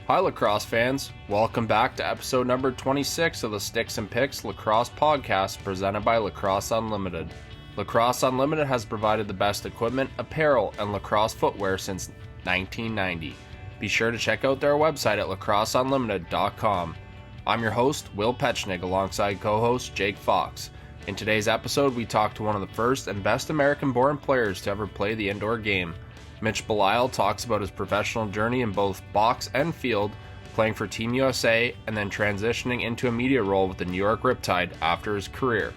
Hi lacrosse fans, welcome back to episode number 26 of the Sticks and Picks Lacrosse podcast presented by Lacrosse Unlimited. Lacrosse Unlimited has provided the best equipment, apparel, and lacrosse footwear since 1990. Be sure to check out their website at lacrosseunlimited.com. I'm your host, Will Petchnig, alongside co-host Jake Fox. In today's episode, we talk to one of the first and best American-born players to ever play the indoor game. Mitch Belisle talks about his professional journey in both box and field, playing for Team USA, and then transitioning into a media role with the New York Riptide after his career.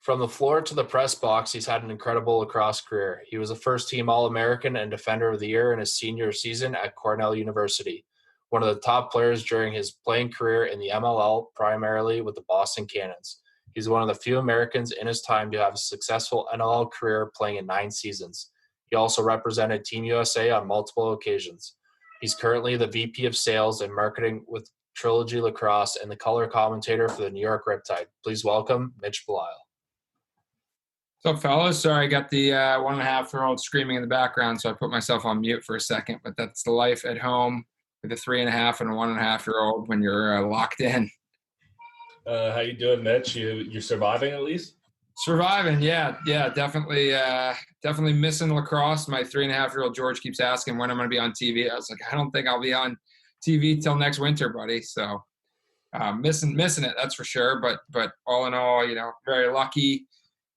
From the floor to the press box, he's had an incredible lacrosse career. He was a first-team All-American and Defender of the Year in his senior season at Cornell University, one of the top players during his playing career in the MLL, primarily with the Boston Cannons. He's one of the few Americans in his time to have a successful NLL career playing in 9 seasons. He also represented Team USA on multiple occasions. He's currently the VP of Sales and Marketing with Trilogy Lacrosse and the color commentator for the New York Riptide. Please welcome Mitch Belisle. What's up, fellas? Sorry, I got the 1.5-year-old screaming in the background, so I put myself on mute for a second. But that's the life at home with a 3.5 and a 1.5-year-old when you're locked in. How you doing, Mitch? You're surviving at least? Surviving, yeah, definitely missing lacrosse. My 3.5-year-old George keeps asking when I'm going to be on TV. I was like, I don't think I'll be on TV till next winter, buddy. So missing it, that's for sure. But all in all, very lucky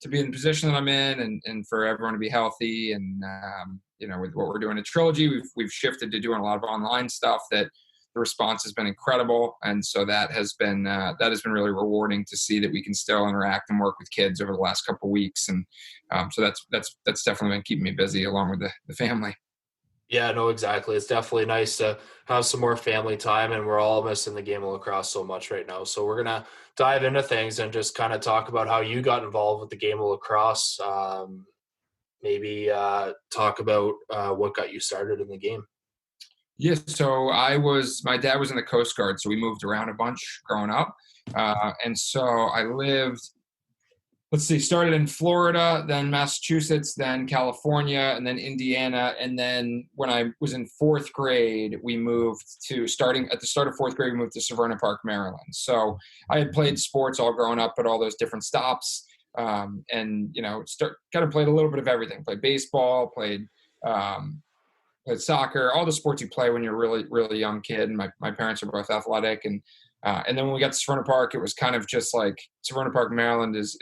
to be in the position that I'm in and for everyone to be healthy. And, with what we're doing at Trilogy, we've shifted to doing a lot of online stuff that the response has been incredible. And so that has been really rewarding to see that we can still interact and work with kids over the last couple of weeks. And so that's definitely been keeping me busy along with the family. Yeah, no, exactly. It's definitely nice to have some more family time, and we're all missing the game of lacrosse so much right now. So we're going to dive into things and just kind of talk about how you got involved with the game of lacrosse. Maybe talk about what got you started in the game. Yeah, so my dad was in the Coast Guard, so we moved around a bunch growing up. And so I lived, started in Florida, then Massachusetts, then California, and then Indiana. And then when I was in 4th grade, we moved at the start of 4th grade, we moved to Severna Park, Maryland. So I had played sports all growing up at all those different stops. And kind of played a little bit of everything. Played baseball, played soccer, all the sports you play when you're a really, really young kid. And my parents are both athletic. And then when we got to Severna Park, it was kind of just like Severna Park, Maryland is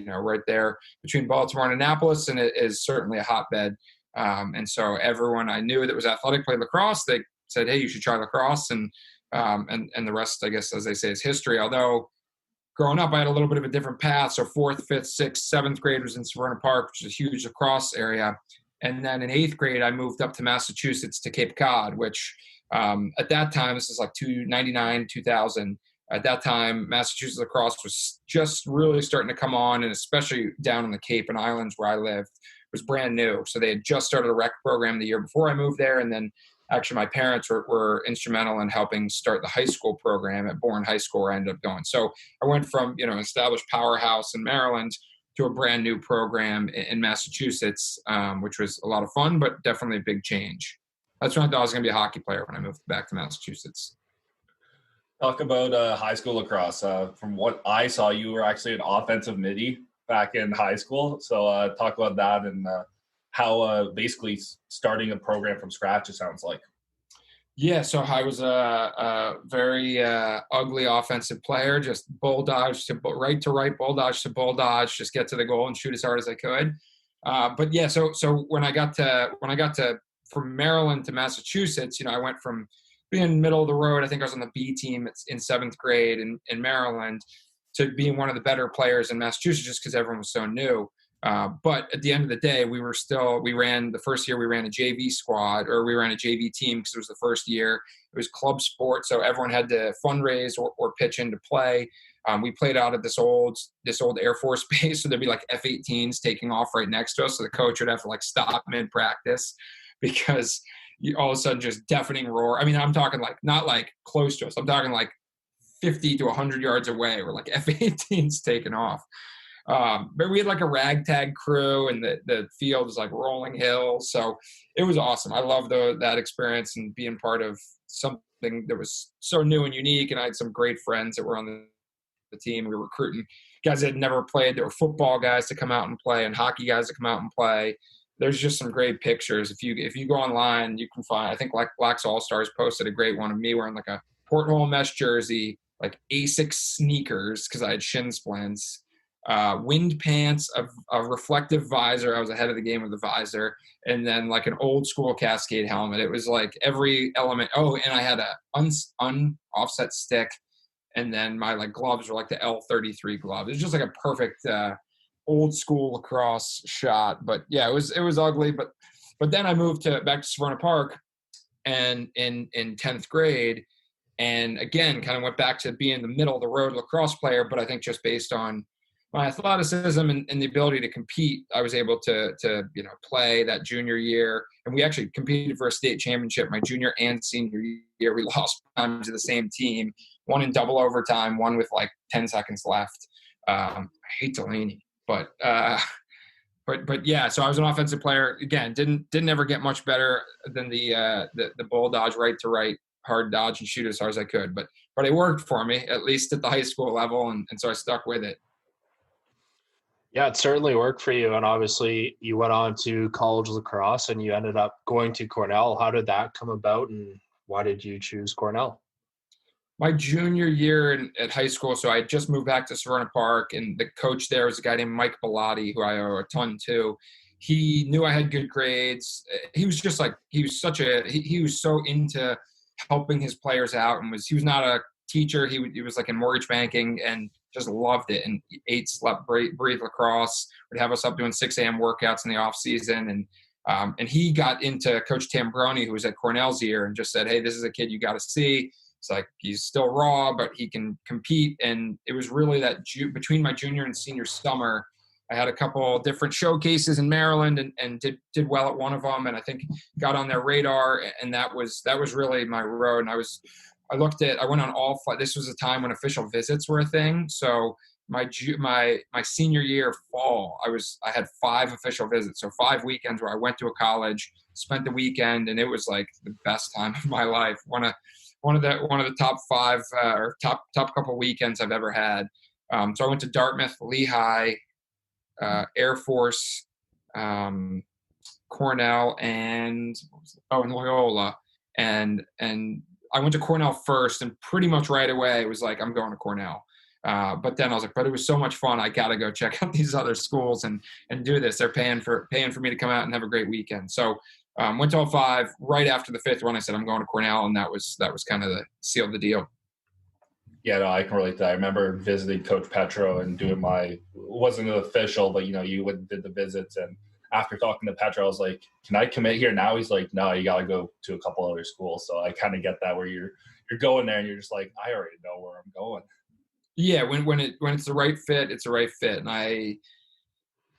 right there between Baltimore and Annapolis, and it is certainly a hotbed. And so everyone I knew that was athletic played lacrosse. They said, "Hey, you should try lacrosse," and the rest, I guess, as they say, is history. Although growing up, I had a little bit of a different path. So 4th, 5th, 6th, 7th grade was in Severna Park, which is a huge lacrosse area. And then in 8th grade, I moved up to Massachusetts to Cape Cod, which at that time, this is like 1999, 2000. At that time, Massachusetts lacrosse was just really starting to come on, and especially down in the Cape and Islands where I lived, was brand new. So they had just started a rec program the year before I moved there, and then actually my parents were instrumental in helping start the high school program at Bourne High School where I ended up going. So I went from an established powerhouse in Maryland to a brand new program in Massachusetts, which was a lot of fun, but definitely a big change. That's when I thought I was going to be a hockey player when I moved back to Massachusetts. Talk about high school lacrosse. From what I saw, you were actually an offensive midi back in high school. So talk about that and how basically starting a program from scratch, it sounds like. Yeah, so I was a very ugly offensive player, just bull dodge to right, bull dodge to bull dodge, just get to the goal and shoot as hard as I could. But yeah, so when I got to from Maryland to Massachusetts, I went from being middle of the road. I think I was on the B team in 7th grade in Maryland to being one of the better players in Massachusetts just because everyone was so new. But at the end of the day, the first year we ran a JV squad, or we ran a JV team because it was the first year. It was club sport, so everyone had to fundraise or pitch in to play. We played out at this old Air Force base, so there'd be like F-18s taking off right next to us, so the coach would have to stop mid-practice because all of a sudden just deafening roar. I mean, I'm talking like not like close to us. I'm talking like 50 to 100 yards away. We're like F-18's taking off. But we had like a ragtag crew, and the field was like rolling hills. So it was awesome. I loved that experience and being part of something that was so new and unique. And I had some great friends that were on the team. We were recruiting guys that had never played. There were football guys to come out and play and hockey guys to come out and play. There's just some great pictures. If you go online, you can find, I think like Blacks All-Stars posted a great one of me wearing like a porthole mesh jersey, like Asics sneakers because I had shin splints, wind pants, a reflective visor. I was ahead of the game with the visor, and then like an old school Cascade helmet. It was like every element. Oh, and I had a offset stick, and then my like gloves were like the L33 glove. It was just like a perfect old school lacrosse shot. But yeah, it was ugly. But then I moved back to Severna Park, and in 10th grade. And again, kind of went back to being the middle of the road lacrosse player, but I think just based on my athleticism and the ability to compete, I was able to play that junior year. And we actually competed for a state championship my junior and senior year. We lost times to the same team, one in double overtime, one with like 10 seconds left. I hate Delaney, but yeah. So I was an offensive player. Again, didn't ever get much better than the bull dodge right to right, hard dodge and shoot as hard as I could. But it worked for me, at least at the high school level, and so I stuck with it. Yeah, it certainly worked for you. And obviously you went on to college lacrosse and you ended up going to Cornell. How did that come about, and why did you choose Cornell? My junior year at high school, so I had just moved back to Severna Park, and the coach there was a guy named Mike Belisle, who I owe a ton to. He knew I had good grades. He was just like, he was so into helping his players out, and he was not a teacher. He was like in mortgage banking and just loved it, and ate, slept, breathed lacrosse, would have us up doing 6 a.m. workouts in the off season. And he got into Coach Tambroni, who was at Cornell's year, and just said, hey, this is a kid you got to see. It's like, he's still raw, but he can compete. And it was really that between my junior and senior summer, I had a couple different showcases in Maryland and did well at one of them. And I think got on their radar, and that was really my road. And I went on all five. This was a time when official visits were a thing. So my senior year fall, I had 5 official visits. So 5 weekends where I went to a college, spent the weekend, and it was like the best time of my life. One of the top 5 or top couple weekends I've ever had. So I went to Dartmouth, Lehigh, Air Force, Cornell, and Loyola. And I went to Cornell first, and pretty much right away it was like, I'm going to Cornell. But then I was like, but it was so much fun. I got to go check out these other schools and do this. They're paying for me to come out and have a great weekend. So went to all 5. Right after the 5th one, I said, I'm going to Cornell. And that was kind of the seal of the deal. Yeah, no, I can relate to that. I remember visiting Coach Petro and doing wasn't official, but you went and did the visits. And after talking to Petro, I was like, can I commit here now? He's like, no, you got to go to a couple other schools. So I kind of get that, where you're going there and you're just like, I already know where I'm going. Yeah, when it's the right fit, it's the right fit. And I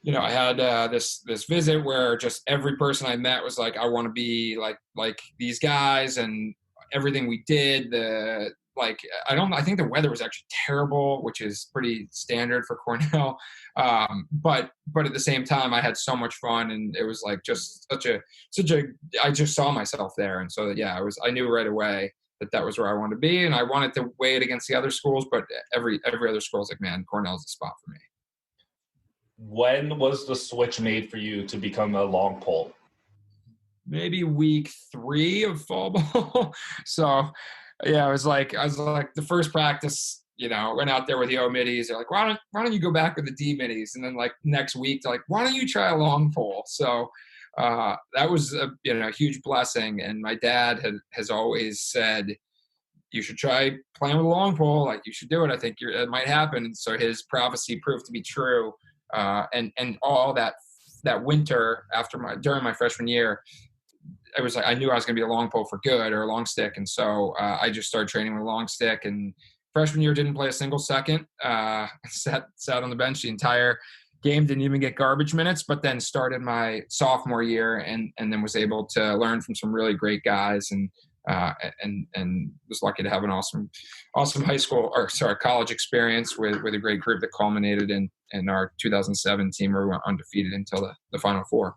had this visit where just every person I met was like, I want to be like these guys, and everything we did. I think the weather was actually terrible, which is pretty standard for Cornell. But at the same time, I had so much fun, and it was like just I just saw myself there. And so, yeah, I knew right away that was where I wanted to be, and I wanted to weigh it against the other schools, but every other school is like, man, Cornell's the spot for me. When was the switch made for you to become a long pole? Maybe week 3 of fall ball. So, yeah, I was like the first practice, went out there with the O middies. They're like, why don't you go back with the D middies? And then like next week, they're like, why don't you try a long pole? So that was a huge blessing. And my dad has always said, you should try playing with a long pole. Like, you should do it. I think it might happen. And so his prophecy proved to be true. And all that winter during my freshman year, I was like, I knew I was going to be a long pole for good, or a long stick. And so I just started training with a long stick, and freshman year didn't play a single second, sat on the bench the entire game, didn't even get garbage minutes, but then started my sophomore year and then was able to learn from some really great guys and was lucky to have an awesome college experience with a great group that culminated in our 2007 team where we went undefeated until the Final Four.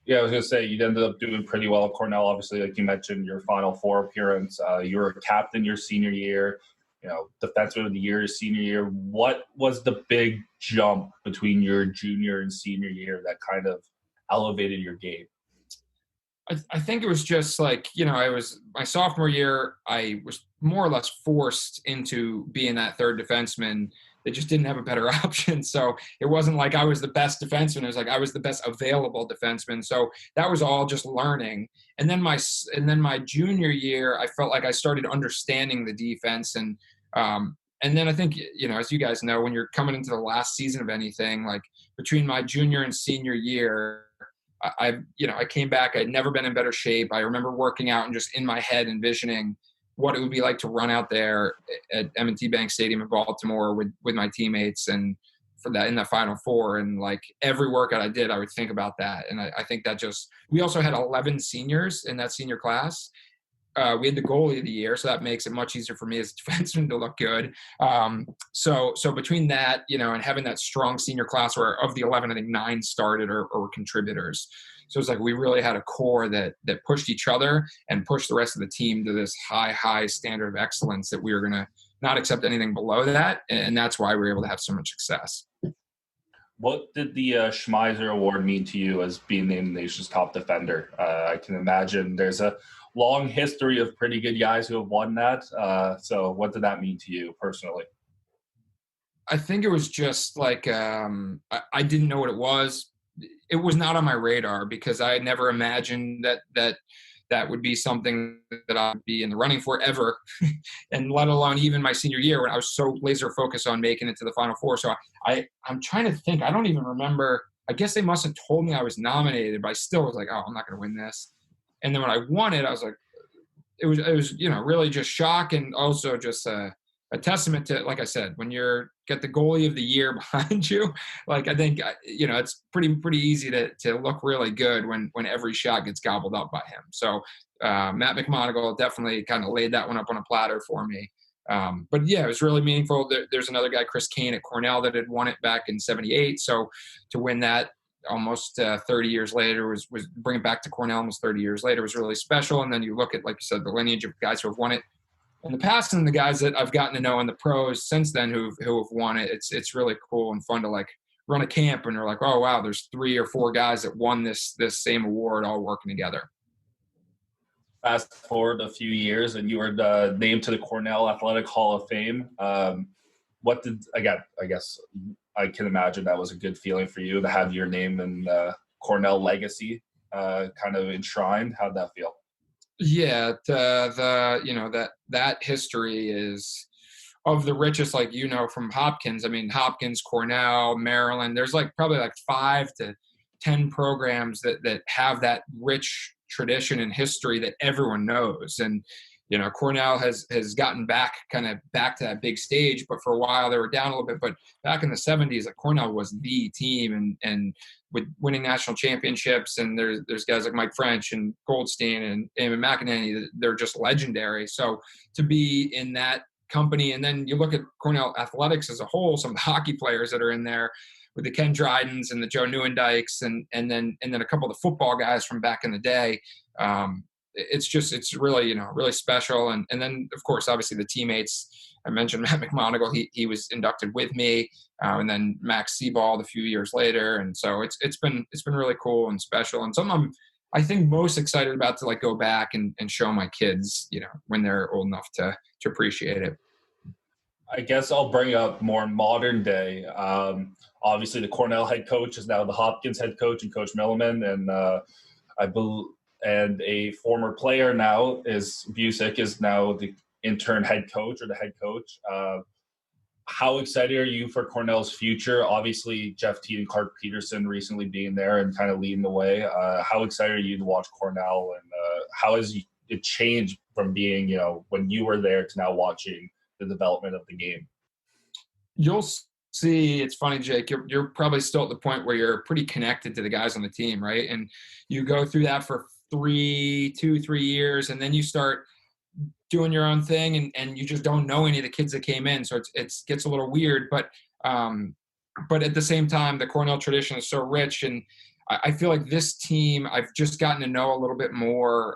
Yeah, I was going to say, you ended up doing pretty well at Cornell. Obviously, like you mentioned, your Final Four appearance. You were a captain your senior year, defenseman of the year senior year. What was the big jump between your junior and senior year that kind of elevated your game? I think it was just like, I was my sophomore year, I was more or less forced into being that third defenseman. They just didn't have a better option. So it wasn't like I was the best defenseman. It was like I was the best available defenseman. So that was all just learning. And then my junior year, I felt like I started understanding the defense. And then I think, as you guys know, when you're coming into the last season of anything, like between my junior and senior year, I came back. I'd never been in better shape. I remember working out and just in my head envisioning what it would be like to run out there at M&T Bank Stadium in Baltimore with my teammates and for that in the Final Four. And like every workout I did, I would think about that. And I think that we also had 11 seniors in that senior class. We had the goalie of the year, so that makes it much easier for me as a defenseman to look good. So between that, and having that strong senior class where of the 11, I think 9 started or were contributors. So it's like we really had a core that pushed each other and pushed the rest of the team to this high standard of excellence that we were going to not accept anything below that. And that's why we were able to have so much success. What did the Schmeiser Award mean to you as being named the nation's top defender? I can imagine there's a long history of pretty good guys who have won that. So what did that mean to you personally? I think it was just like I didn't know what it was. It was not on my radar because I had never imagined that would be something that I'd be in the running for ever. And let alone even my senior year when I was so laser focused on making it to the Final Four. So I'm trying to think. I don't even remember. I guess they must have told me I was nominated, but I still was like, oh, I'm not going to win this. And then when I won it, I was like, it was really just shock and also just a testament to, like I said, when you're get the goalie of the year behind you, like I think it's pretty easy to look really good when every shot gets gobbled up by him. So Matt McMonagle definitely kind of laid that one up on a platter for me. But yeah, it was really meaningful. There's another guy, Chris Kane at Cornell, that had won it back in '78. So to win that almost 30 years later was bring it back to Cornell almost 30 years later was really special. And then you look at, like you said, the lineage of guys who have won it in the past and the guys that I've gotten to know in the pros since then who have won it. It's really cool and fun to like run a camp and you're like, oh wow, there's 3 or 4 guys that won this same award all working together. Fast forward a few years and you were named to the Cornell Athletic Hall of Fame. I guess I can imagine that was a good feeling for you to have your name and Cornell legacy kind of enshrined. How'd that feel? Yeah, that history is of the richest, like from Hopkins. I mean, Hopkins, Cornell, Maryland. There's probably 5 to 10 programs that have that rich tradition and history that everyone knows. And Cornell has gotten back to that big stage, but for a while they were down a little bit. But back in the 70s, Cornell was the team, and with winning national championships, and there's guys like Mike French and Goldstein and Eamon McEnany, they're just legendary. So to be in that company, and then you look at Cornell athletics as a whole, some of the hockey players that are in there with the Ken Drydens and the Joe Newendykes, and then a couple of the football guys from back in the day. It's really, really special. And then of course, obviously the teammates. I mentioned Matt McMonagle. He was inducted with me, and then Max Seabald a few years later. And so it's been really cool and special, and something I think most excited about to go back and show my kids, when they're old enough to appreciate it. I guess I'll bring up more modern day. Obviously, the Cornell head coach is now the Hopkins head coach, and Coach Milliman, and a former player now is Busick is now the intern head coach or the head coach. How excited are you for Cornell's future? Obviously, Jeff Teed and Clark Peterson recently being there and kind of leading the way. How excited are you to watch Cornell, and how has it changed from being, when you were there to now watching the development of the game? You'll See, it's funny, Jake. You're probably still at the point where you're pretty connected to the guys on the team, right? And you go through that for 3 years, and then you start doing your own thing, and you just don't know any of the kids that came in, so it gets a little weird. But at the same time, the Cornell tradition is so rich, and I feel like this team I've just gotten to know a little bit more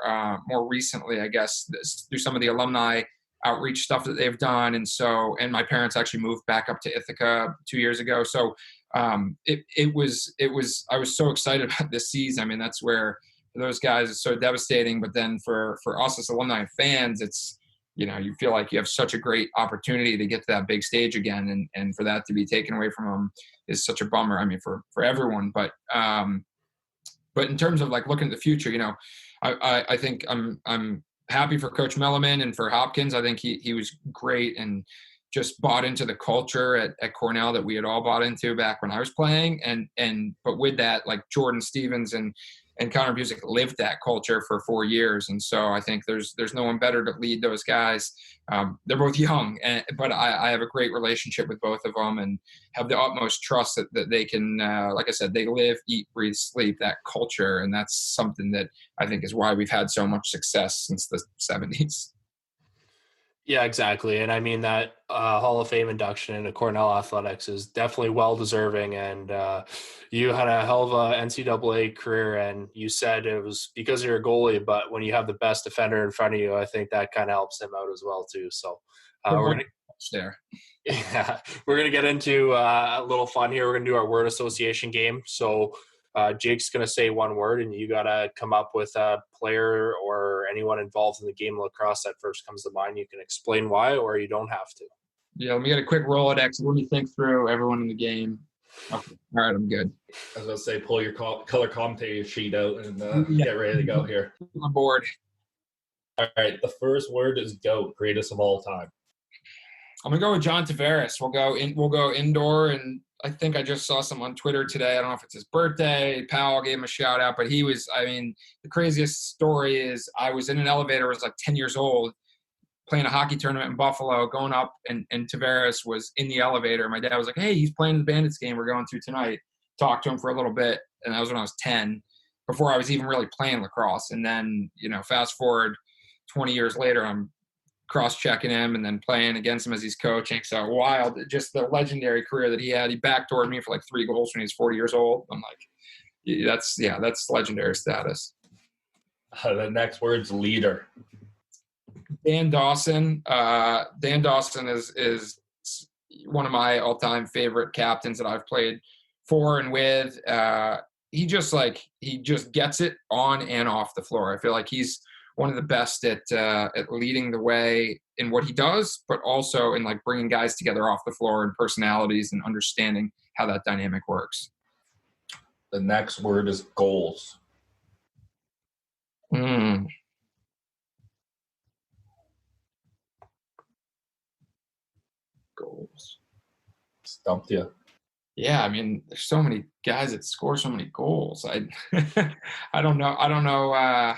recently, I guess, through some of the alumni outreach stuff that they've done. And my parents actually moved back up to Ithaca 2 years ago. So it was I was so excited about this season. I mean, that's where for those guys it's so devastating. But then for us as alumni and fans, it's, you feel like you have such a great opportunity to get to that big stage again. And for that to be taken away from them is such a bummer. I mean, for everyone, but in terms of like looking at the future, I think I'm happy for Coach Melliman and for Hopkins. I think he was great and just bought into the culture at Cornell that we had all bought into back when I was playing. But with that, like Jordan Stevens and Connor Busick lived that culture for 4 years. And so I think there's no one better to lead those guys. They're both young, but I have a great relationship with both of them and have the utmost trust that they can, like I said, they live, eat, breathe, sleep, that culture. And that's something that I think is why we've had so much success since the 70s. Yeah, exactly. And I mean that Hall of Fame induction into Cornell athletics is definitely well-deserving. And you had a hell of a NCAA career, and you said it was because you're a goalie, but when you have the best defender in front of you, I think that kind of helps him out as well too. So we're going to get into a little fun here. We're going to do our word association game. So Jake's going to say one word, and you got to come up with a player or anyone involved in the game of lacrosse that first comes to mind. You can explain why, or you don't have to. Yeah, let me get a quick Rolodex. Let me think through everyone in the game. Okay. All right, I'm good. I was going to say, pull your color commentator sheet out and get ready to go here. I'm bored. All right, the first word is GOAT, greatest of all time. I'm gonna go with John Tavares. We'll go indoor, and I think I just saw some on Twitter today. I don't know if it's his birthday. Powell gave him a shout out, but he was. I mean, the craziest story is I was in an elevator. I was like 10 years old, playing a hockey tournament in Buffalo, going up, and Tavares was in the elevator. My dad was like, "Hey, he's playing the Bandits game we're going to tonight." Talked to him for a little bit, and that was when I was 10, before I was even really playing lacrosse. And then, fast forward 20 years later, I'm cross-checking him and then playing against him as he's coaching. So wild, just the legendary career that he had. He backdoored me for like 3 goals when he was 40 years old. I'm like, that's legendary status. The next word's leader. Dan Dawson. Dan Dawson is one of my all-time favorite captains that I've played for and with. He just gets it on and off the floor. I feel like he's one of the best at leading the way in what he does, but also in like bringing guys together off the floor and personalities and understanding how that dynamic works. The next word is goals. Goals. Stumped you. Yeah, I mean, there's so many guys that score so many goals. I don't know.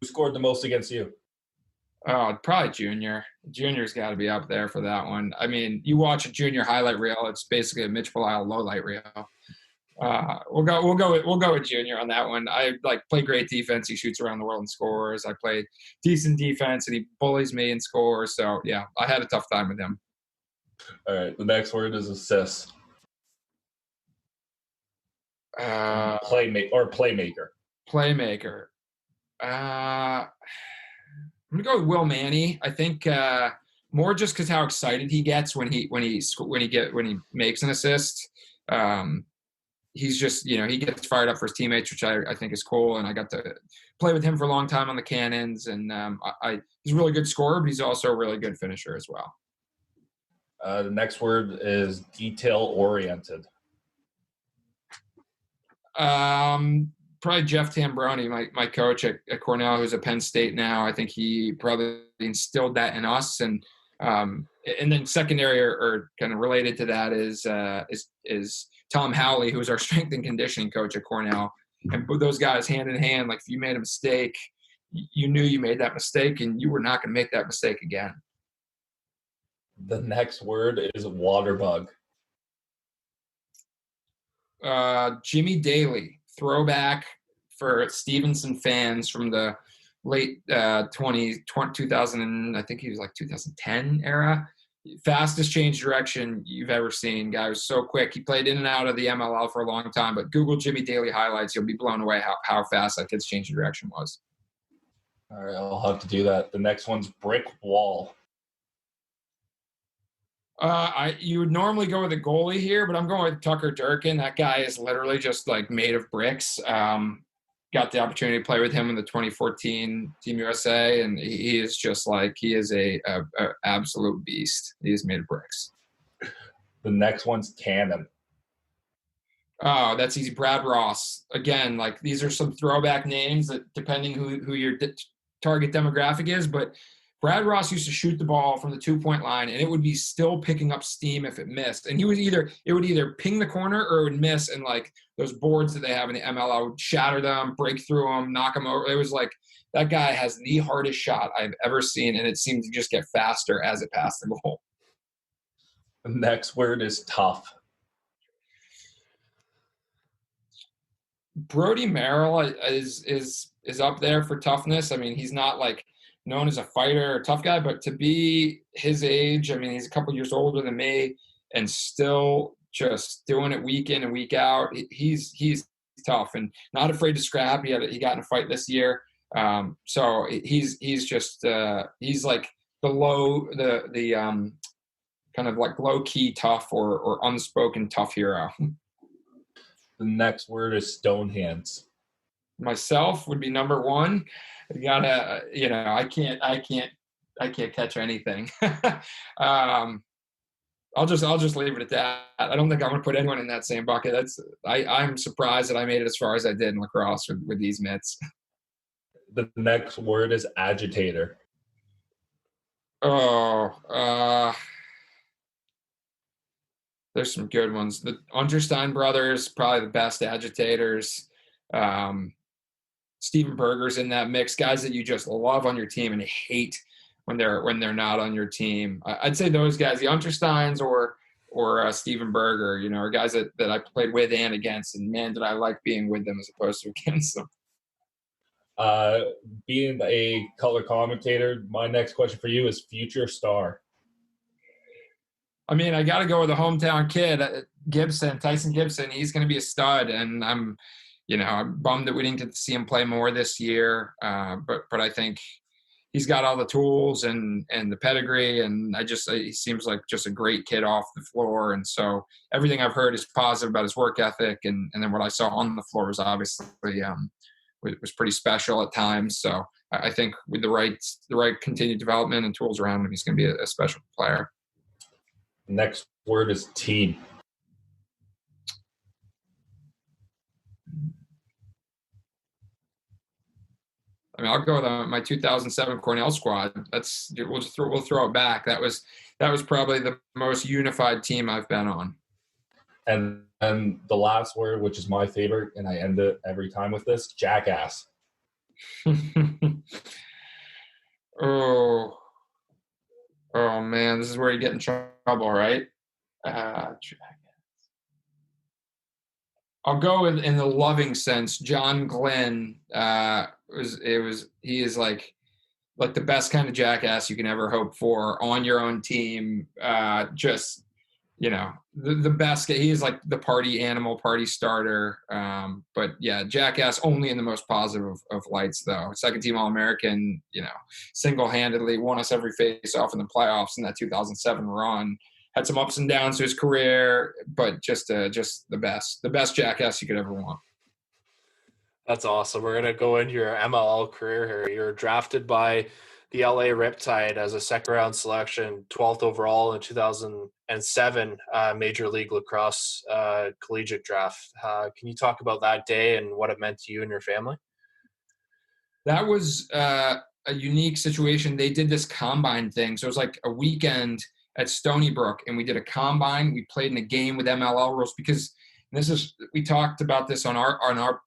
Who scored the most against you? Oh, probably Junior. Junior's got to be up there for that one. I mean, you watch a Junior highlight reel; it's basically a Mitch Belisle low light reel. We'll go with Junior on that one. I play great defense. He shoots around the world and scores. I play decent defense, and he bullies me and scores. So yeah, I had a tough time with him. All right, the next word is assist. Playmaker. I'm gonna go with Will Manny. I think more just because how excited he gets when he makes an assist. He's just he gets fired up for his teammates, which I think is cool. And I got to play with him for a long time on the Cannons, and he's a really good scorer, but he's also a really good finisher as well. The next word is detail oriented. Probably Jeff Tambroni, my coach at Cornell, who's at Penn State now. I think he probably instilled that in us, and then secondary or kind of related to that is Tom Howley, who was our strength and conditioning coach at Cornell. And put those guys hand in hand. Like if you made a mistake, you knew you made that mistake, and you were not going to make that mistake again. The next word is water bug. Jimmy Daly, throwback for Stevenson fans from the late 2000, and I think he was like 2010 era. Fastest change direction you've ever seen. Guy was so quick. He played in and out of the MLL for a long time, but Google Jimmy Daly highlights. You'll be blown away how fast that kid's change of direction was. All right, I'll have to do that. The next one's brick wall. You would normally go with a goalie here, but I'm going with Tucker Durkin. That guy is literally just like made of bricks. Got the opportunity to play with him in the 2014 Team USA, and he is just like, he is a absolute beast. He is made of bricks. The next one's Cannon. Oh, that's easy. Brad Ross. Again, like these are some throwback names that depending who your target demographic is, but Brad Ross used to shoot the ball from the 2-point line, and it would be still picking up steam if it missed. And it would either ping the corner or it would miss, and like those boards that they have in the MLL would shatter them, break through them, knock them over. It was like that guy has the hardest shot I've ever seen, and it seemed to just get faster as it passed the goal. The next word is tough. Brody Merrill is up there for toughness. I mean, he's not like known as a fighter or tough guy, but to be his age, I mean, he's a couple years older than me and still just doing it week in and week out. He's tough and not afraid to scrap. He got in a fight this year. So he's just he's like the kind of like low key tough or unspoken tough hero. The next word is stone hands. Myself would be number one. I gotta, I can't catch anything. I'll just leave it at that. I don't think I'm gonna put anyone in that same bucket. I'm surprised that I made it as far as I did in lacrosse with these mitts. The next word is agitator. There's some good ones. The Unterstein brothers, probably the best agitators. Steven Berger's in that mix. Guys that you just love on your team and hate when they're not on your team. I'd say those guys, the Untersteins or Steven Berger, are guys that I played with and against. And man, did I like being with them as opposed to against them. Being a color commentator, my next question for you is future star. I mean, I got to go with a hometown kid, Tyson Gibson. He's going to be a stud, and I'm bummed that we didn't get to see him play more this year. But I think he's got all the tools and the pedigree, and he seems like just a great kid off the floor. And so everything I've heard is positive about his work ethic, and then what I saw on the floor was obviously was pretty special at times. So I think with the right continued development and tools around him, he's going to be a special player. Next word is team. I mean, I'll go with my 2007 Cornell squad. We'll throw it back. That was probably the most unified team I've been on. And the last word, which is my favorite, and I end it every time with this, jackass. Oh man, this is where you get in trouble, right? I'll go in the loving sense. John Glenn he is like the best kind of jackass you can ever hope for on your own team. Just the best. He is like the party animal, party starter. But yeah, jackass only in the most positive of lights though. Second team All-American, single-handedly won us every face-off in the playoffs in that 2007 run. Had some ups and downs to his career, but just the best jackass you could ever want. That's awesome. We're going to go into your MLL career here. You're drafted by the LA Riptide as a second-round selection, 12th overall in 2007 Major League Lacrosse collegiate draft. Can you talk about that day and what it meant to you and your family? That was a unique situation. They did this combine thing. So it was like a weekend at Stony Brook, and we did a combine. We played in a game with MLL rules because we talked about this on our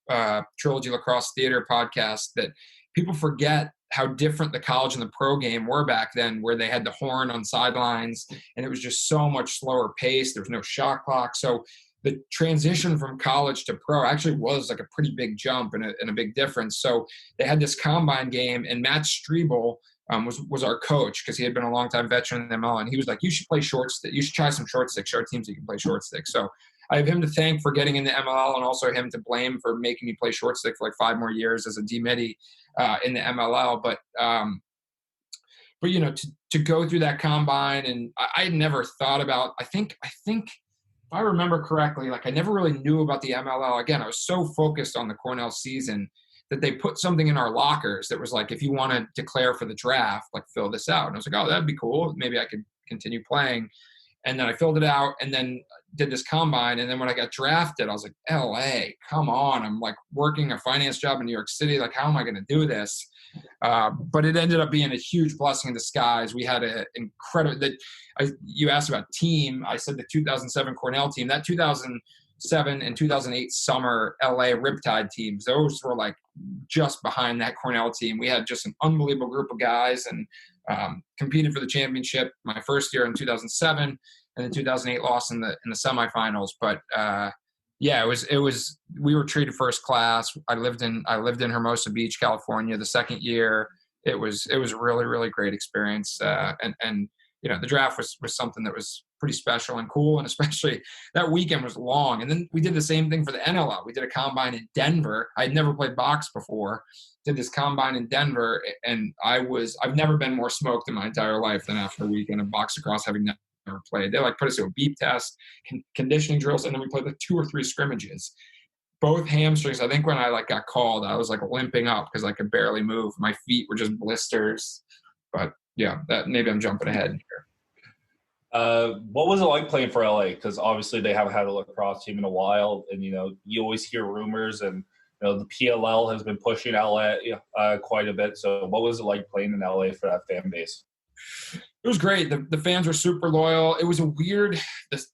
Trilogy Lacrosse Theater podcast, that people forget how different the college and the pro game were back then, where they had the horn on sidelines and it was just so much slower pace. There was no shot clock. So the transition from college to pro actually was like a pretty big jump and a big difference. So they had this combine game, and Matt Strebel was our coach because he had been a longtime veteran in the ML, and he was like, "You should play short stick. You should try some short stick. Show teams you can play short stick." So I have him to thank for getting into MLL, and also him to blame for making me play short stick for like 5 more years as a D-midi in the MLL. But to go through that combine, and I had never thought about. I think if I remember correctly, like I never really knew about the MLL. Again, I was so focused on the Cornell season that they put something in our lockers that was like, if you want to declare for the draft, like fill this out. And I was like, oh, that'd be cool. Maybe I could continue playing. And then I filled it out and then did this combine. And then when I got drafted, I was like, LA, come on. I'm like working a finance job in New York City. Like, how am I going to do this? But it ended up being a huge blessing in disguise. We had an incredible you asked about team. I said the 2007 Cornell team. That 2007 and 2008 summer LA Riptide teams, those were like just behind that Cornell team. We had just an unbelievable group of guys, and competed for the championship my first year in 2007, and then 2008 lost in the semifinals. But yeah, it was we were treated first class. I lived in Hermosa Beach, California. The second year, it was a really, really great experience. And the draft was something that was pretty special and cool, and especially that weekend was long. And then we did the same thing for the NLL. We did a combine in Denver. I'd never played box before. Did this combine in Denver, and I've never been more smoked in my entire life than after a weekend of box lacrosse, having never played. They like put us through a beep test, conditioning drills, and then we played like 2 or 3 scrimmages. Both hamstrings. I think when I got called, I was like limping up because I could barely move. My feet were just blisters. But yeah, that maybe I'm jumping ahead here. What was it like playing for LA? Because obviously they haven't had a lacrosse team in a while, and you always hear rumors, and the PLL has been pushing LA quite a bit. So what was it like playing in LA for that fan base? It was great. The fans were super loyal. It was a weird. It's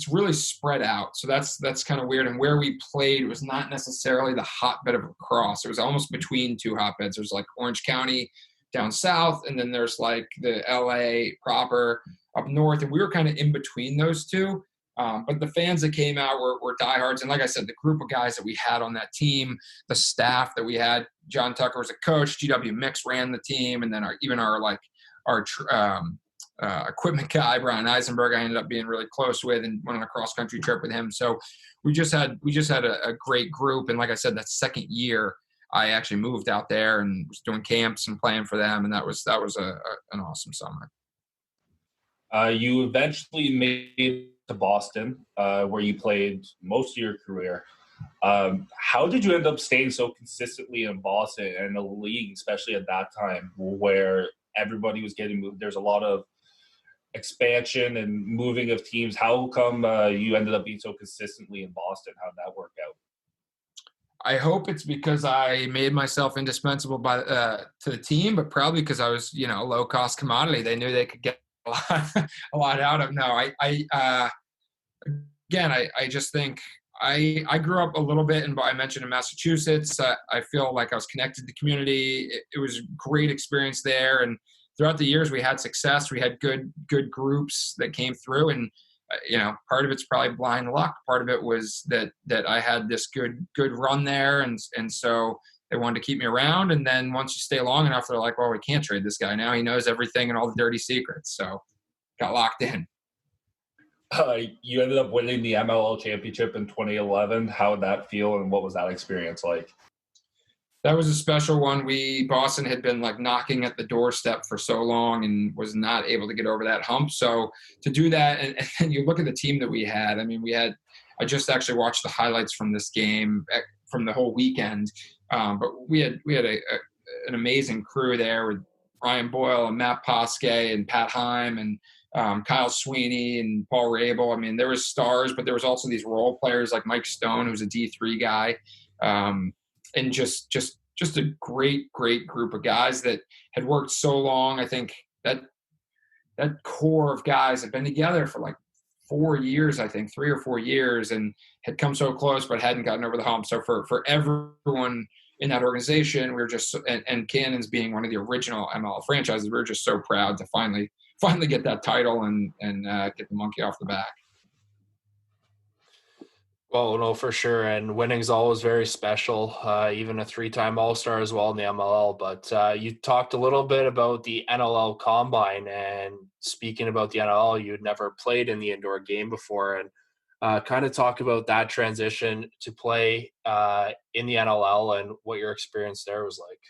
really spread out, so that's kind of weird. And where we played was not necessarily the hotbed of lacrosse. It was almost between 2 hotbeds. There's like Orange County down south, and then there's like the LA proper up north, and we were kind of in between those two. But the fans that came out were diehards, and like I said, the group of guys that we had on that team, the staff that we had. John Tucker was a coach. GW Mix ran the team, and then our equipment guy Brian Eisenberg, I ended up being really close with, and went on a cross country trip with him. So we just had a great group, and like I said, that second year I actually moved out there and was doing camps and playing for them, and that was an awesome summer. You eventually made it to Boston, where you played most of your career. How did you end up staying so consistently in Boston and the league, especially at that time where everybody was getting moved? There's a lot of expansion and moving of teams. How come you ended up being so consistently in Boston? How'd that work out? I hope it's because I made myself indispensable to the team, but probably because I was, a low cost commodity. They knew they could get a lot out of. No, I just think I grew up a little bit, and I mentioned in Massachusetts. I feel like I was connected to the community. It was a great experience there, and throughout the years we had success. We had good groups that came through, and part of it's probably blind luck. Part of it was that I had this good run there, and so they wanted to keep me around. And then once you stay long enough, they're like, well, we can't trade this guy now. He knows everything and all the dirty secrets. So got locked in. You ended up winning the Mll Championship in 2011. How did that feel, and what was that experience like? That was a special one. Boston had been knocking at the doorstep for so long and was not able to get over that hump. So to do that, and you look at the team that we had. I just actually watched the highlights from this game from the whole weekend. But we had an amazing crew there with Ryan Boyle and Matt Posque and Pat Heim and Kyle Sweeney and Paul Rabel. There was stars, but there was also these role players like Mike Stone, who's a D3 guy. And just a great group of guys that had worked so long. I think that core of guys have been together for 4 years, I think 3 or 4 years, and had come so close, but hadn't gotten over the hump. So for everyone in that organization, we were just, and Cannons being one of the original ML franchises, we were just so proud to finally get that title and get the monkey off the back. Well, no, for sure. And winning's always very special, even a three-time All-Star as well in the MLL. But you talked a little bit about the NLL Combine. And speaking about the NLL, you'd never played in the indoor game before. And kind of talk about that transition to play in the NLL and what your experience there was like.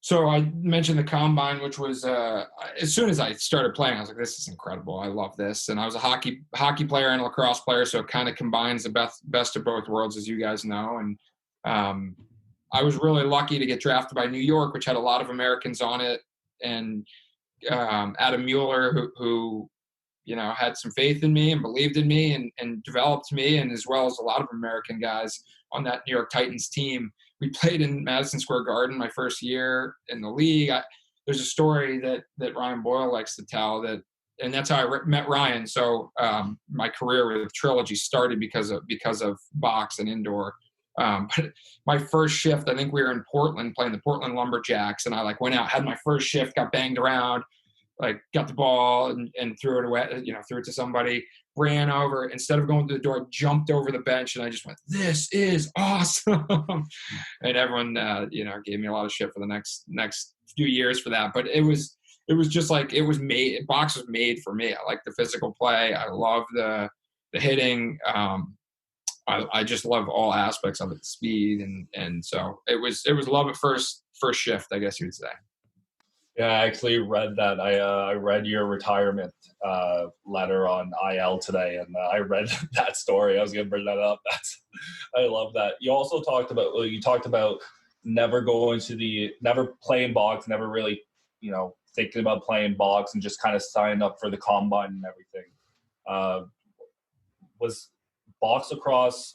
So I mentioned the combine, which was as soon as I started playing, I was like, "This is incredible! I love this." And I was a hockey player and a lacrosse player, so it kind of combines the best of both worlds, as you guys know. And I was really lucky to get drafted by New York, which had a lot of Americans on it, and Adam Mueller, who had some faith in me and believed in me and developed me, and as well as a lot of American guys on that New York Titans team. We played in Madison Square Garden my first year in the league. There's a story that Ryan Boyle likes to tell, and that's how I met Ryan. So my career with Trilogy started because of box and indoor. But my first shift, I think we were in Portland playing the Portland Lumberjacks, and I went out, had my first shift, got banged around, got the ball and threw it away, threw it to somebody, ran over, instead of going to the door, I jumped over the bench and I just went, "This is awesome." And everyone, gave me a lot of shit for the next few years for that. But it was just like, it was made, box was made for me. I like the physical play. I love the hitting. I just love all aspects of it, the speed. And so it was love at first shift, I guess you would say. Yeah, I actually read that. I read your retirement letter on IL today, and I read that story. I was going to bring that up. I love that. You also talked about never playing box, never really, thinking about playing box, and just kind of signed up for the combine and everything. Was box lacrosse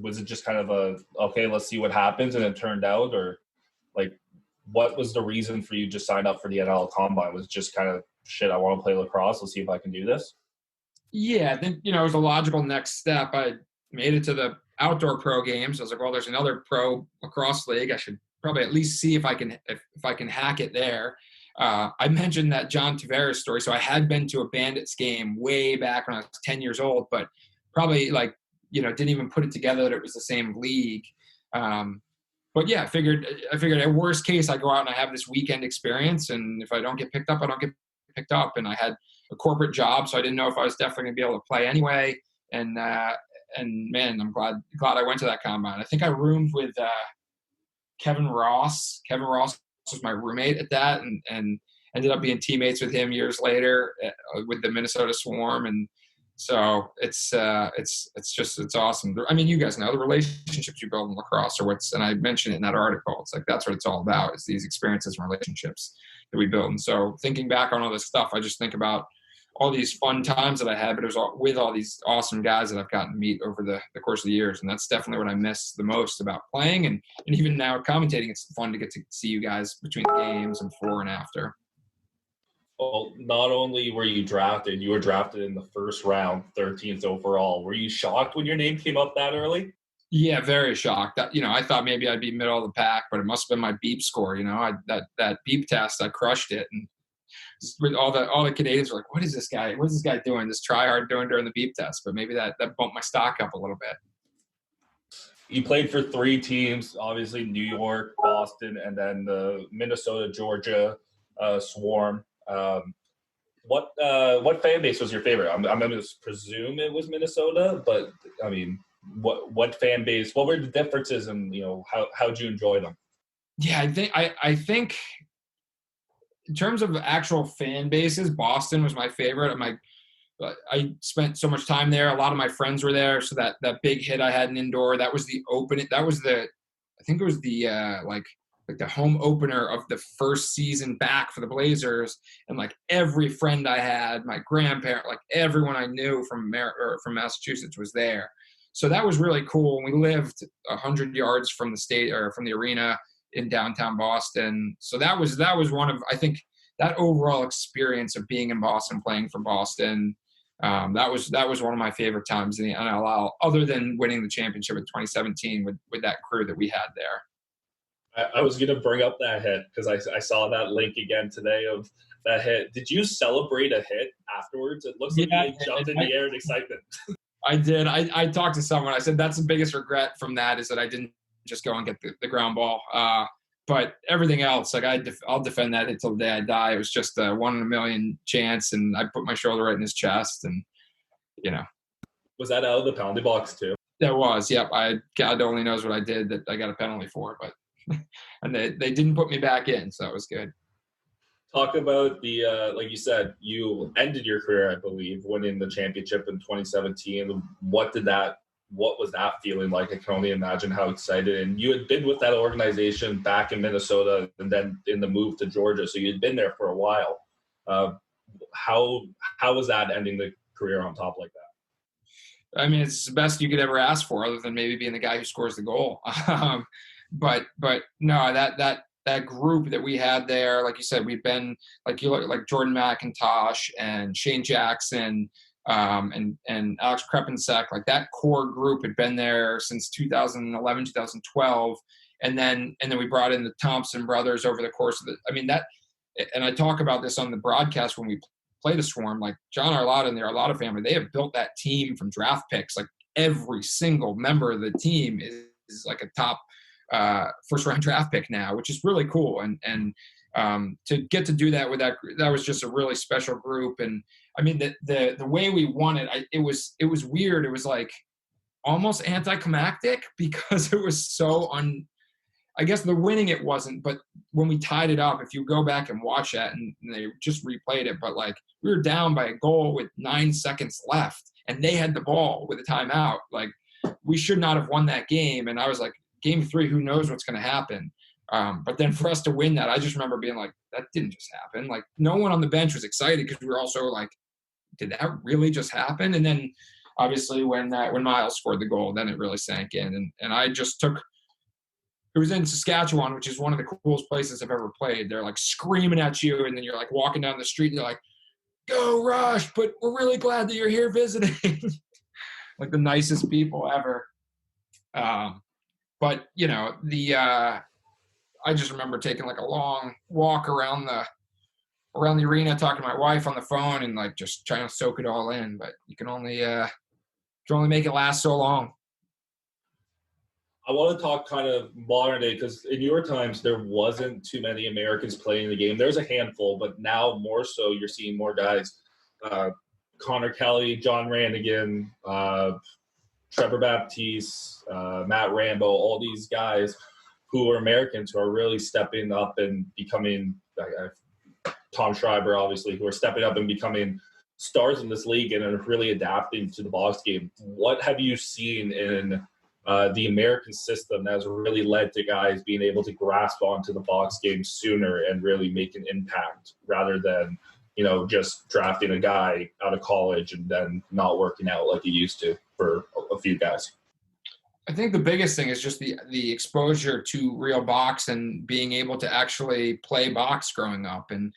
was it just kind of okay, let's see what happens, and it turned out, or what was the reason for you just signed up for the NLL Combine? Was it just kind of, shit, I want to play lacrosse, let's see if I can do this? Yeah, I think, it was a logical next step. I made it to the outdoor pro games. I was like, well, there's another pro lacrosse league. I should probably at least see if I can hack it there. I mentioned that John Tavares story. So I had been to a Bandits game way back when I was 10 years old, but probably didn't even put it together that it was the same league. But yeah, I figured at worst case, I go out and I have this weekend experience, and if I don't get picked up, I don't get picked up. And I had a corporate job, so I didn't know if I was definitely going to be able to play anyway. And man, I'm glad I went to that combine. I think I roomed with Kevin Ross. Kevin Ross was my roommate at that, and ended up being teammates with him years later with the Minnesota Swarm. And so it's awesome. I mean, you guys know the relationships you build in lacrosse and I mentioned it in that article. It's like, that's what it's all about, is these experiences and relationships that we build. And so thinking back on all this stuff, I just think about all these fun times that I had, but it was with all these awesome guys that I've gotten to meet over the course of the years. And that's definitely what I miss the most about playing. And even now commentating, it's fun to get to see you guys between the games and before and after. Well, not only were you drafted, you were drafted in the first round, 13th overall. Were you shocked when your name came up that early? Yeah, very shocked. I thought maybe I'd be middle of the pack, but it must have been my beep score. That beep test, I crushed it. And with all the Canadians were like, what is this guy doing, this tryhard doing during the beep test? But maybe that bumped my stock up a little bit. You played for 3 teams, obviously New York, Boston, and then the Minnesota, Georgia Swarm. What fan base was your favorite? I'm going to presume it was Minnesota, but I mean, what fan base? What were the differences, and how'd you enjoy them? Yeah, I think in terms of actual fan bases, Boston was my favorite. I spent so much time there. A lot of my friends were there, so that big hit I had in indoor, that was the opening. That was I think it was the the home opener of the first season back for the Blazers, and every friend I had, my grandparent, everyone I knew from Massachusetts was there. So that was really cool. We lived 100 yards from the state, or from the arena in downtown Boston. So that was one of, I think, that overall experience of being in Boston, playing for Boston. That was one of my favorite times in the NLL, other than winning the championship in 2017 with that crew that we had there. I was going to bring up that hit because I saw that link again today of that hit. Did you celebrate a hit afterwards? It looks like you jumped in the air in excitement. I did. I talked to someone. I said that's the biggest regret from that is that I didn't just go and get the ground ball. But everything else, like I'll defend that until the day I die. It was just a 1 in a million chance, and I put my shoulder right in his chest, and Was that out of the penalty box too? That was. Yep. God only knows what I did that I got a penalty for, but and they didn't put me back in, so it was good. Talk about the like you said, you ended your career, I believe, winning the championship in 2017. What was that feeling like? I can only imagine how excited. And you had been with that organization back in Minnesota and then in the move to Georgia, so you had been there for a while. How was that ending the career on top like that? I mean, it's the best you could ever ask for, other than maybe being the guy who scores the goal. But no, that group that we had there, like you said, we've been like Jordan McIntosh and Shane Jackson, and Alex Krepensek, like that core group had been there since 2011, 2012. And then we brought in the Thompson brothers over the course of and I talk about this on the broadcast when we play the Swarm, like John Arlotta and the Arlotta family, they have built that team from draft picks. Like every single member of the team is like a top first round draft pick now, which is really cool. And to get to do that with that was just a really special group. And I mean, the way we won it, it was weird. It was like almost anticlimactic because it was so I guess the winning it wasn't, but when we tied it up, if you go back and watch that, and they just replayed it, but like we were down by a goal with 9 seconds left and they had the ball with a timeout. Like we should not have won that game. And I was like, game 3, who knows what's going to happen? But then for us to win that, I just remember being like, that didn't just happen. Like no one on the bench was excited because we were also like, did that really just happen? And then obviously when Miles scored the goal, then it really sank in. And I just took, it was in Saskatchewan, which is one of the coolest places I've ever played. They're like screaming at you, and then you're like walking down the street and you're like, go Rush, but we're really glad that you're here visiting. Like the nicest people ever. But I just remember taking like a long walk around the arena, talking to my wife on the phone and like just trying to soak it all in. But you can only make it last so long. I want to talk kind of modern day because in your times there wasn't too many Americans playing the game. There's a handful, but now more so you're seeing more guys. Connor Kelly, John Randigan, Trevor Baptiste, Matt Rambo, all these guys who are Americans who are really stepping up and becoming Tom Schreiber, obviously, who are stepping up and becoming stars in this league and are really adapting to the box game. What have you seen in the American system that has really led to guys being able to grasp onto the box game sooner and really make an impact rather than, just drafting a guy out of college and then not working out like he used to for a few guys? I think the biggest thing is just the exposure to real box and being able to actually play box growing up. And,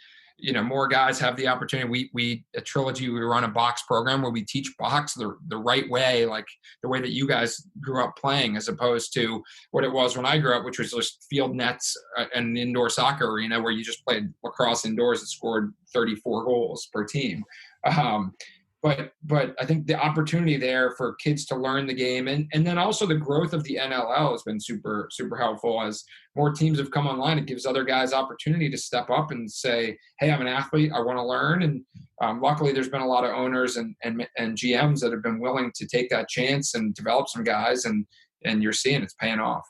more guys have the opportunity. We at Trilogy, we run a box program where we teach box the right way, like the way that you guys grew up playing, as opposed to what it was when I grew up, which was just field nets and an indoor soccer arena where you just played lacrosse indoors and scored 34 goals per team. But I think the opportunity there for kids to learn the game and then also the growth of the NLL has been super, super helpful. As more teams have come online, it gives other guys opportunity to step up and say, hey, I'm an athlete, I want to learn. And luckily there's been a lot of owners and GMs that have been willing to take that chance and develop some guys, and you're seeing it's paying off.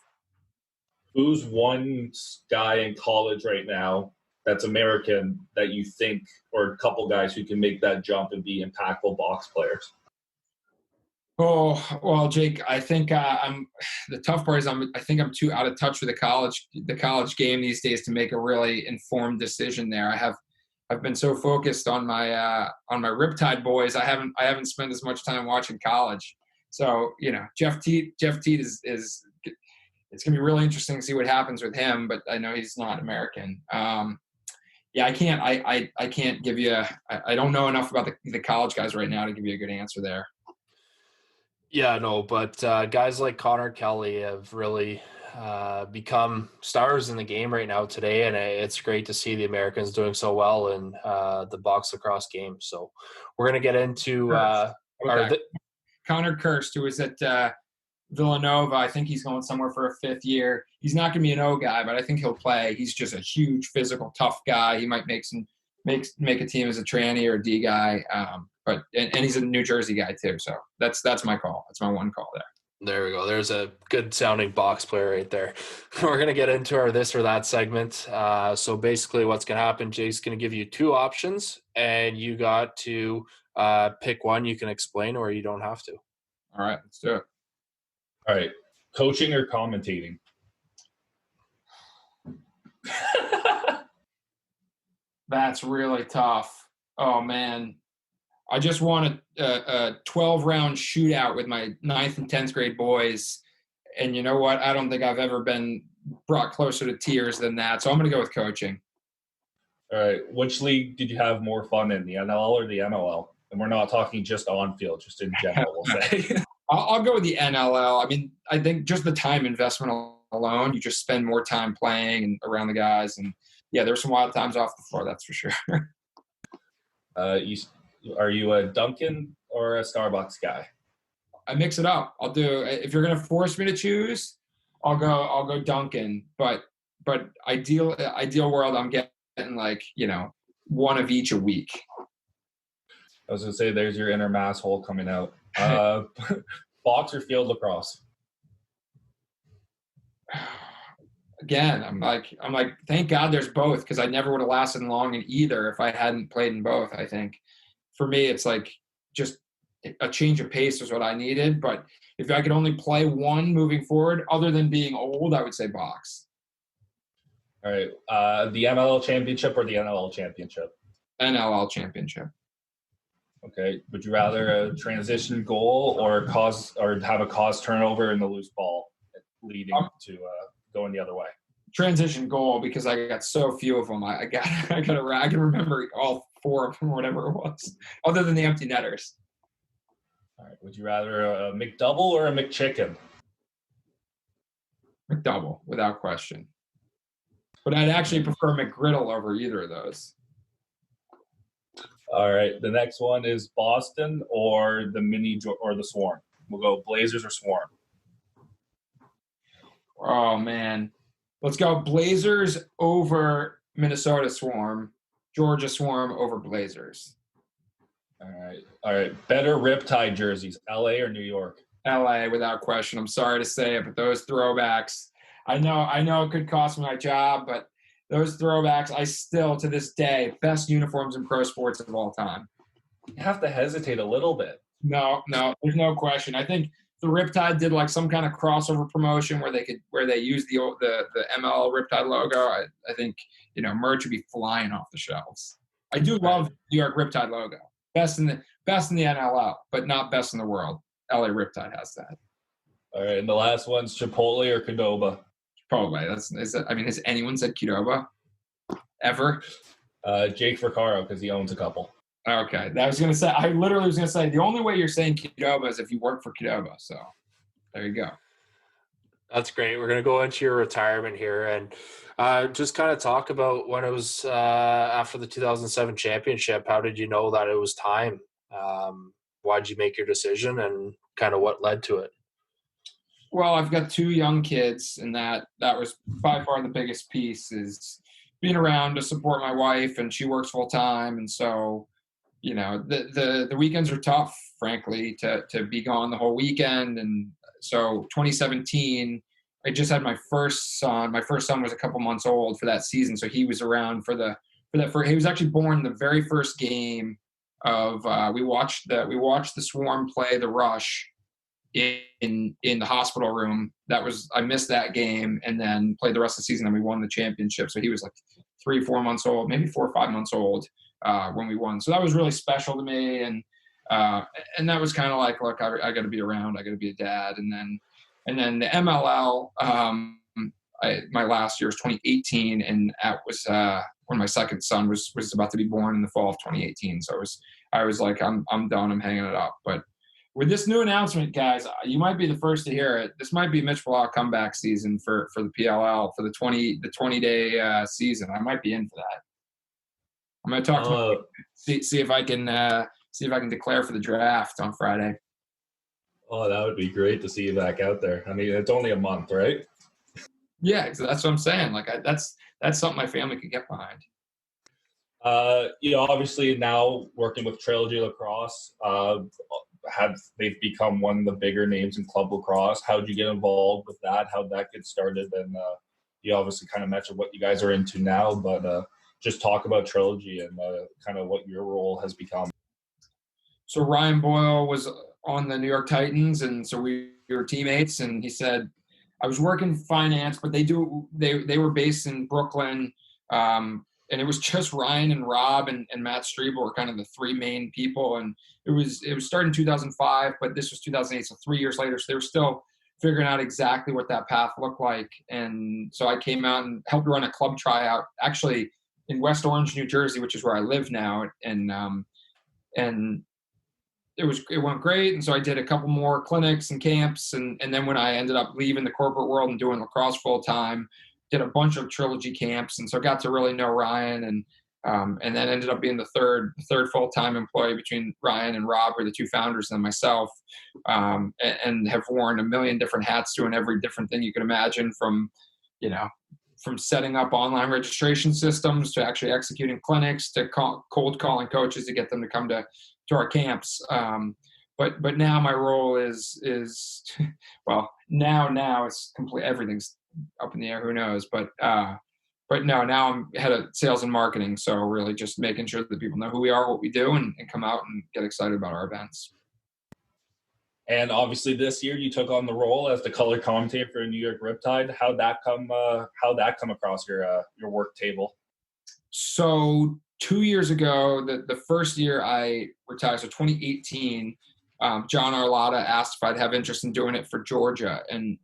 Who's one guy in college right now that's American that you think, or a couple guys who can make that jump and be impactful box players? Oh, well, Jake, I think the tough part is I think I'm too out of touch with the college game these days to make a really informed decision there. I've been so focused on my Riptide boys. I haven't spent as much time watching college. So, Jeff Teat is it's going to be really interesting to see what happens with him, but I know he's not American. Yeah, I can't give you I don't know enough about the college guys right now to give you a good answer there. Yeah, no, but guys like Connor Kelly have really become stars in the game right now today, and it's great to see the Americans doing so well in the box lacrosse game. So we're going to get into Connor Kirst, who was at Villanova. I think he's going somewhere for a 5th year. He's not going to be an O guy, but I think he'll play. He's just a huge, physical, tough guy. He might make a team as a tranny or a D guy. But he's a New Jersey guy too. So that's my call. That's my one call there. There we go. There's a good sounding box player right there. We're going to get into our this or that segment. So basically what's going to happen, Jake's going to give you 2 options and you got to pick one. You can explain or you don't have to. All right, let's do it. All right. Coaching or commentating? That's really tough. Oh, man. I just won a 12-round shootout with my 9th and 10th grade boys. And you know what? I don't think I've ever been brought closer to tears than that. So I'm going to go with coaching. All right. Which league did you have more fun in, the NLL or the MLL? And we're not talking just on field, just in general, we'll say. I'll go with the NLL. I mean, I think just the time investment alone, you just spend more time playing and around the guys. And, yeah, there's some wild times off the floor, that's for sure. Are you a Dunkin' or a Starbucks guy? I mix it up. I'll do. If you're going to force me to choose, I'll go Dunkin'. But ideal world, I'm getting like, one of each a week. I was going to say, there's your inner mass hole coming out. Box or field lacrosse? Again, I'm like, thank God there's both, because I never would have lasted long in either if I hadn't played in both. I think for me, it's like just a change of pace was what I needed. But if I could only play one moving forward, other than being old, I would say box. All right. The MLL Championship or the NLL Championship? NLL Championship. Okay. Would you rather a transition goal or have a cause turnover in the loose ball leading to going the other way? Transition goal, because I got so few of them. I can remember all 4 of them or whatever it was, other than the empty netters. All right. Would you rather a McDouble or a McChicken? McDouble, without question. But I'd actually prefer McGriddle over either of those. All right. The next one is Boston or the Swarm. We'll go Blazers or Swarm. Oh, man. Let's go Blazers over Minnesota Swarm. Georgia Swarm over Blazers. All right. Better Riptide jerseys, LA or New York? LA, without question. I'm sorry to say it, but those throwbacks, I know it could cost me my job, but those throwbacks, I still, to this day, best uniforms in pro sports of all time. You have to hesitate a little bit. No, there's no question. I think the Riptide did like some kind of crossover promotion where they used the ML Riptide logo. I think merch would be flying off the shelves. I do love the New York Riptide logo. Best in the NLL, but not best in the world. LA Riptide has that. All right, and the last one's Chipotle or Qdoba? Chipotle. Has anyone said Qdoba ever? Jake Vaccaro, because he owns a couple. Okay, I literally was gonna say the only way you're saying Qdoba is if you work for Qdoba. So there you go. That's great. We're gonna go into your retirement here and just kind of talk about when it was after the 2007 championship. How did you know that it was time? Why did you make your decision, and kind of what led to it? Well, I've got 2 young kids, and that was by far the biggest piece, is being around to support my wife, and she works full time, and so the weekends are tough, frankly, to be gone the whole weekend. And so 2017, I just had my first son. My first son was a couple months old for that season, so he was around he was actually born the very first game of we watched the Swarm play the Rush in the hospital room. I missed that game, and then played the rest of the season, and we won the championship. So he was like 3-4 months old, maybe 4 or 5 months old when we won. So that was really special to me, and that was kind of like, look, I got to be around, I got to be a dad. And then the MLL, my last year was 2018, and that was when my second son was about to be born in the fall of 2018. So I was like, I'm done, I'm hanging it up. But with this new announcement, guys, you might be the first to hear it. This might be Mitch Belisle comeback season for the PLL for the 20-day season. I might be in for that. I'm going to talk to see if I can declare for the draft on Friday. Oh, that would be great to see you back out there. I mean, it's only a month, right? Yeah, that's what I'm saying. Like that's something my family could get behind. Obviously now working with Trilogy Lacrosse, they've become one of the bigger names in club lacrosse. How'd you get involved with that? How'd that get started? And you obviously kind of mentioned what you guys are into now, but just talk about Trilogy and kind of what your role has become. So Ryan Boyle was on the New York Titans, and so we were teammates. And he said, I was working finance, but they were based in Brooklyn, and it was just Ryan and Rob and Matt Strebel were kind of the three main people. And it was started in 2005, but this was 2008, so 3 years later. So they were still figuring out exactly what that path looked like. And so I came out and helped run a club tryout, actually in West Orange, New Jersey, which is where I live now. And it went great. And so I did a couple more clinics and camps. And then when I ended up leaving the corporate world and doing lacrosse full time, did a bunch of Trilogy camps. And so I got to really know Ryan and then ended up being the third full-time employee between Ryan and Rob, who are the two founders, and myself, and have worn a million different hats doing every different thing you can imagine, from setting up online registration systems to actually executing clinics to cold calling coaches to get them to come to our camps. But now my role is well, now it's complete. Everything's up in the air. Who knows? But no, now I'm head of sales and marketing. So really just making sure that people know who we are, what we do, and come out and get excited about our events. And obviously this year you took on the role as the color commentator for New York Riptide. How'd that come across your work table? So 2 years ago, the first year I retired, so 2018, John Arlotta asked if I'd have interest in doing it for Georgia. And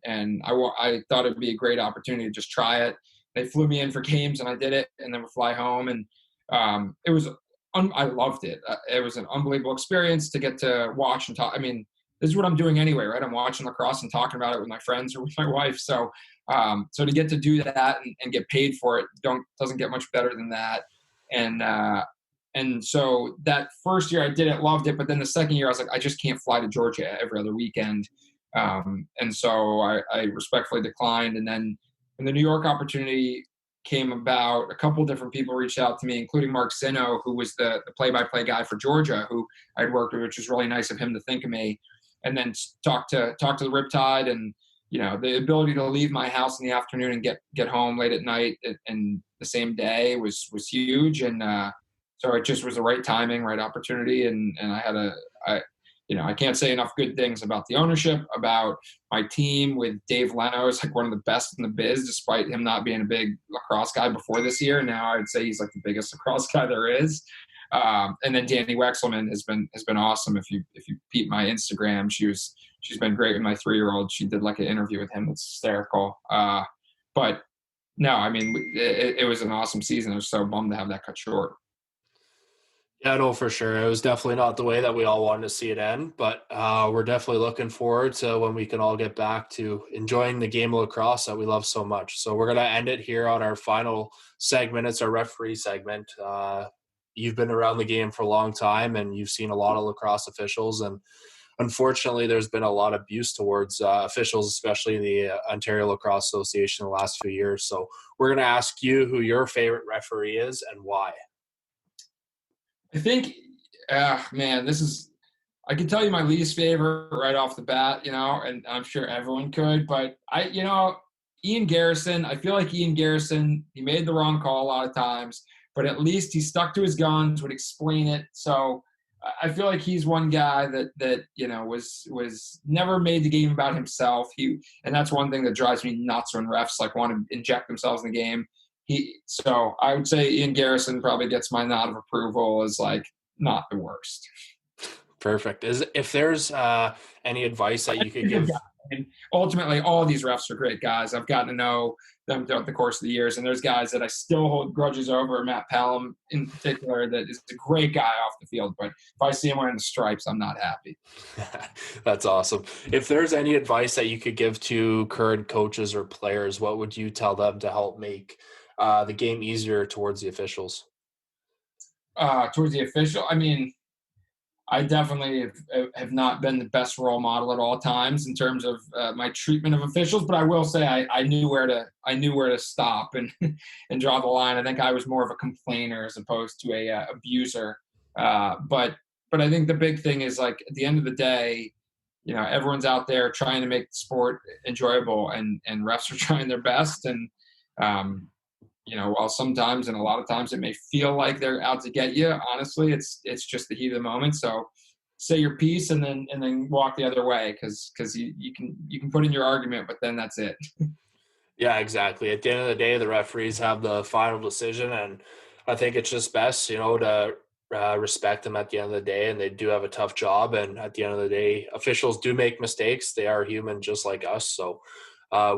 I thought it'd be a great opportunity to just try it. They flew me in for games and I did it, and then would fly home. And I loved it. It was an unbelievable experience to get to watch and talk. I mean, this is what I'm doing anyway, right? I'm watching lacrosse and talking about it with my friends or with my wife. So to get to do that and get paid for it doesn't get much better than that. And so that first year I did it, loved it. But then the second year I was like, I just can't fly to Georgia every other weekend. And so I respectfully declined. And then when the New York opportunity came about, a couple different people reached out to me, including Mark Zinno, who was the play-by-play guy for Georgia, who I'd worked with, which was really nice of him to think of me. And then talk to the Riptide, and the ability to leave my house in the afternoon and get home late at night and the same day was huge. And so it just was the right timing, right opportunity. And I can't say enough good things about the ownership, about my team with Dave Leno is like one of the best in the biz, despite him not being a big lacrosse guy before this year. Now I would say he's like the biggest lacrosse guy there is. And then Danny Wexelman has been awesome. If you peep my Instagram, she's been great with my 3-year-old. She did like an interview with him that's hysterical. But no, I mean, it was an awesome season. I was so bummed to have that cut short. Yeah, no, for sure. It was definitely not the way that we all wanted to see it end, but we're definitely looking forward to when we can all get back to enjoying the game of lacrosse that we love so much. So we're going to end it here on our final segment. It's our referee segment. You've been around the game for a long time, and you've seen a lot of lacrosse officials, and unfortunately there's been a lot of abuse towards officials, especially in the Ontario Lacrosse Association in the last few years. So we're going to ask you who your favorite referee is and why. I think, man, I can tell you my least favorite right off the bat, and I'm sure everyone could, but Ian Garrison, I feel like Ian Garrison, he made the wrong call a lot of times, but at least he stuck to his guns, would explain it. So I feel like he's one guy that was never made the game about himself. And that's one thing that drives me nuts when refs want to inject themselves in the game. So I would say Ian Garrison probably gets my nod of approval as not the worst. Perfect. If there's any advice that you could give. And ultimately, all of these refs are great guys. I've gotten to know them throughout the course of the years, and there's guys that I still hold grudges over. Matt Pelham, in particular, that is a great guy off the field. But if I see him wearing the stripes, I'm not happy. That's awesome. If there's any advice that you could give to current coaches or players, what would you tell them to help make the game easier towards the officials? Towards the official, I mean, I definitely have not been the best role model at all times in terms of my treatment of officials, but I will say I knew where to stop and and draw the line. I think I was more of a complainer as opposed to a abuser. But I think the big thing is, like, at the end of the day, everyone's out there trying to make the sport enjoyable, and refs are trying their best. And while sometimes and a lot of times it may feel like they're out to get you, honestly, it's just the heat of the moment. So say your piece and then walk the other way, because you can put in your argument, but then that's it. Yeah, exactly. At the end of the day, the referees have the final decision, and I think it's just best, to respect them at the end of the day, and they do have a tough job. And at the end of the day, officials do make mistakes. They are human just like us. So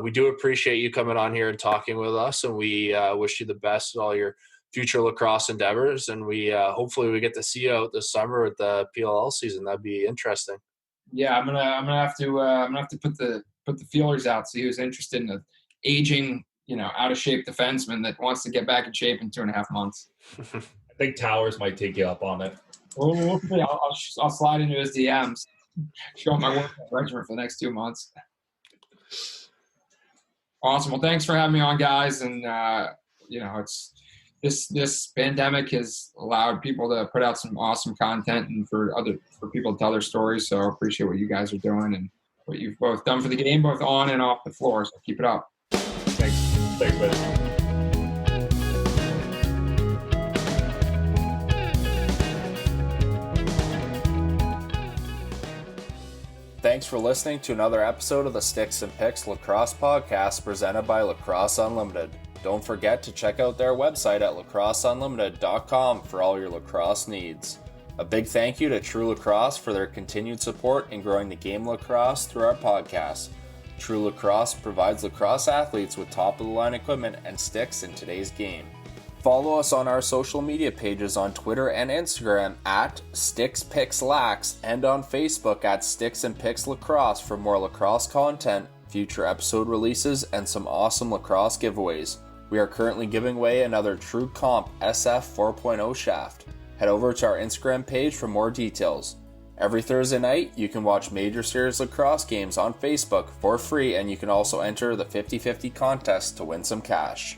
we do appreciate you coming on here and talking with us, and we wish you the best in all your future lacrosse endeavors. And we hopefully we get to see you out this summer with the PLL season. That'd be interesting. Yeah, I'm gonna have to put the feelers out, see who's interested in an aging, out of shape defenseman that wants to get back in shape in 2.5 months. I think Towers might take you up on it. We'll see. I'll slide into his DMs, show him my workout regimen for the next 2 months. Awesome. Well, thanks for having me on, guys. And it's this pandemic has allowed people to put out some awesome content, and for people to tell their stories. So I appreciate what you guys are doing and what you've both done for the game, both on and off the floor. So keep it up. Thanks, buddy. Thanks for listening to another episode of the Sticks and Picks Lacrosse Podcast presented by Lacrosse Unlimited. Don't forget to check out their website at lacrosseunlimited.com for all your lacrosse needs. A big thank you to True Lacrosse for their continued support in growing the game of lacrosse through our podcast. True Lacrosse provides lacrosse athletes with top-of-the-line equipment and sticks in today's game. Follow us on our social media pages on Twitter and Instagram at SticksPicksLax, and on Facebook at Sticks and Picks Lacrosse for more lacrosse content, future episode releases, and some awesome lacrosse giveaways. We are currently giving away another True Comp SF 4.0 shaft. Head over to our Instagram page for more details. Every Thursday night, you can watch Major Series lacrosse games on Facebook for free, and you can also enter the 50-50 contest to win some cash.